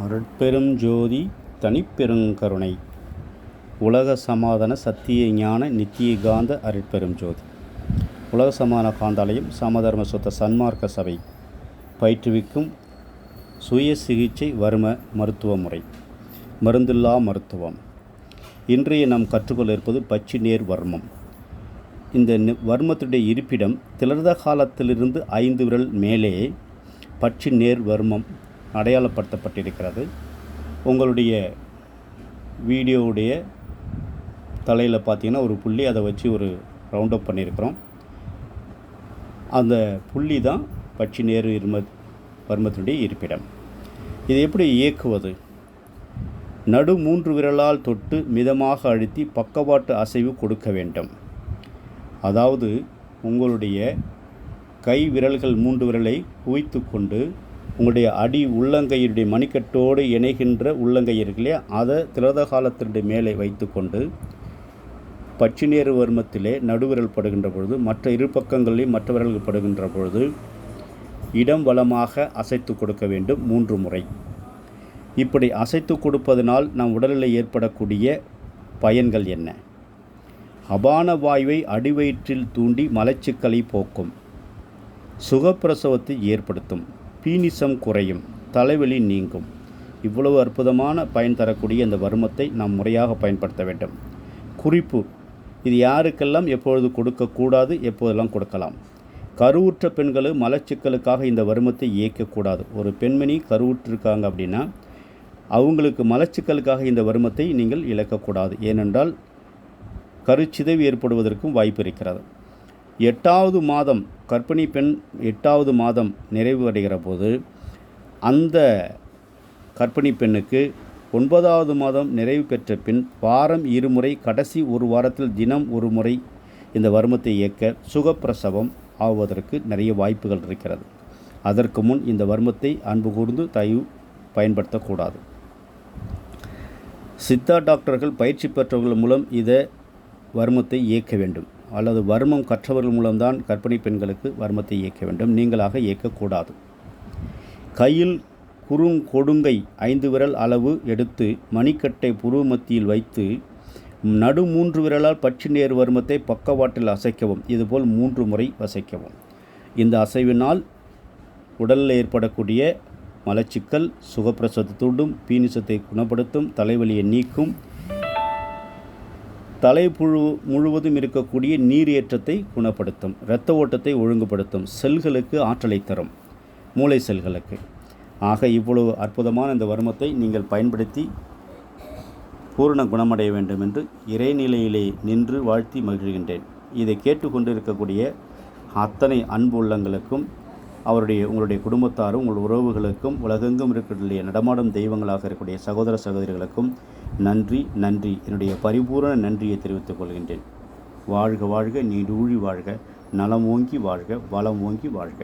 அருட்பெரும் ஜோதி தனிப்பெருங்கருணை உலக சமாதான சத்திய ஞான நித்தியகாந்த அருட்பெரும் ஜோதி உலக சமாதான காந்தாலயம் சமதர்ம சுத்த சன்மார்க்க சபை பயிற்றுவிக்கும் சுய சிகிச்சை வர்ம மருத்துவ முறை மருந்தில்லா மருத்துவம். இன்றைய நாம் கற்றுக்கொள்ள இருப்பது பச்சி நேர் வர்மம். இந்த வர்மத்துடைய இருப்பிடம் திலர்த காலத்திலிருந்து 5 விரல் மேலே பச்சி நேர் வர்மம் அடையாளப்படுத்தப்பட்டிருக்கிறது. உங்களுடைய வீடியோவுடைய தலையில் பார்த்தீங்கன்னா ஒரு புள்ளி, அதை வச்சு ஒரு ரவுண்ட் அப் பண்ணியிருக்கிறோம். அந்த புள்ளி தான் பச்சி நேர் வர்மத்துடைய இருப்பிடம். இது எப்படி இயக்குவது? நடு 3 விரலால் தொட்டு மிதமாக அழுத்தி பக்கவாட்டு அசைவு கொடுக்க வேண்டும். அதாவது உங்களுடைய கை விரல்கள் 3 விரலை குவித்து கொண்டு உங்களுடைய அடி உள்ளங்கையுடைய மணிக்கட்டோடு இணைகின்ற உள்ளங்கை இருக்கு இல்லையா, அதை திலத காலத்தினுடைய மேலே வைத்து கொண்டு பச்சி நேர் வர்மத்திலே நடுவிரல் படுகின்ற பொழுது மற்ற இரு பக்கங்களிலும் மற்ற விரல்கள் படுகின்ற பொழுது இடம் வலமாக அசைத்து கொடுக்க வேண்டும் 3 முறை. இப்படி அசைத்து கொடுப்பதனால் நம் உடலில் ஏற்படக்கூடிய பயன்கள் என்ன? அபான வாயுவை அடிவயிற்றில் தூண்டி மலச்சிக்கலை போக்கும், சுகப்பிரசவத்தை ஏற்படுத்தும், பீனிசம் குறையும், தலைவலி நீங்கும். இவ்வளவு அற்புதமான பயன் தரக்கூடிய இந்த வர்மத்தை நாம் முறையாக பயன்படுத்த வேண்டும். குறிப்பு: இது யாருக்கெல்லாம் எப்பொழுது கொடுக்கக்கூடாது, எப்போதெல்லாம் கொடுக்கலாம்? கருவுற்ற பெண்களும் மலச்சிக்கலுக்காக இந்த வர்மத்தை இயக்கக்கூடாது. ஒரு பெண்மணி கருவுற்றிருக்காங்க அப்படின்னா அவங்களுக்கு மலச்சிக்கலுக்காக இந்த வர்மத்தை நீங்கள் இழக்கக்கூடாது. ஏனென்றால் கருச்சிதைவு ஏற்படுவதற்கும் வாய்ப்பு இருக்கிறது. 8வது மாதம் கர்ப்பிணி பெண் 8வது மாதம் நிறைவு அடைகிற போது அந்த கர்ப்பிணி பெண்ணுக்கு 9வது மாதம் நிறைவு பெற்ற பின் வாரம் 2 முறை, கடைசி 1 வாரத்தில் தினம் 1 முறை இந்த வர்மத்தை இயக்க சுகப்பிரசவம் ஆவதற்கு நிறைய வாய்ப்புகள் இருக்கிறது. அதற்கு முன் இந்த வர்மத்தை அன்பு கூர்ந்து பயன்படுத்தக்கூடாது. சித்தா டாக்டர்கள் பயிற்சி பெற்றவர்கள் மூலம் இதை வர்மத்தை இயக்க வேண்டும், அல்லது வர்மம் கற்றவர்கள் மூலம்தான் கர்ப்பிணி பெண்களுக்கு வர்மத்தை இயக்க வேண்டும். நீங்களாக இயக்கக்கூடாது. கையில் கொடுங்கை 5 விரல் அளவு எடுத்து மணிக்கட்டை புருவ மத்தியில் வைத்து நடு 3 விரலால் பச்சி நேர் வர்மத்தை பக்கவாட்டில் அசைக்கவும். இதுபோல் 3 முறை அசைக்கவும். இந்த அசைவினால் உடலில் ஏற்படக்கூடிய மலச்சிக்கல் சுகப்பிரசவத்தை தூண்டும், பீனிசத்தை குணப்படுத்தும், தலைவலியை நீக்கும், தலைப்புழு முழுவதும் இருக்கக்கூடிய நீர் ஏற்றத்தை குணப்படுத்தும், இரத்த ஓட்டத்தை ஒழுங்குபடுத்தும், செல்களுக்கு ஆற்றலை தரும், மூளை செல்களுக்கு. ஆக இவ்வளவு அற்புதமான இந்த வர்மத்தை நீங்கள் பயன்படுத்தி பூரண குணமடைய வேண்டும் என்று இறைநிலையிலே நின்று வாழ்த்தி மகிழ்கின்றேன். இதை கேட்டுக்கொண்டு இருக்கக்கூடிய அத்தனை அன்பு உள்ளங்களுக்கும் உங்களுடைய குடும்பத்தாரும் உங்கள் உறவுகளுக்கும் உலகெங்கும் இருக்கக்கூடிய நடமாடும் தெய்வங்களாக இருக்கக்கூடிய சகோதர சகோதரிகளுக்கும் நன்றி. என்னுடைய பரிபூரண நன்றியை தெரிவித்துக் கொள்கின்றேன். வாழ்க வாழ்க, நீடூழி வாழ்க, நலம் ஓங்கி வாழ்க, வளம் ஓங்கி வாழ்க.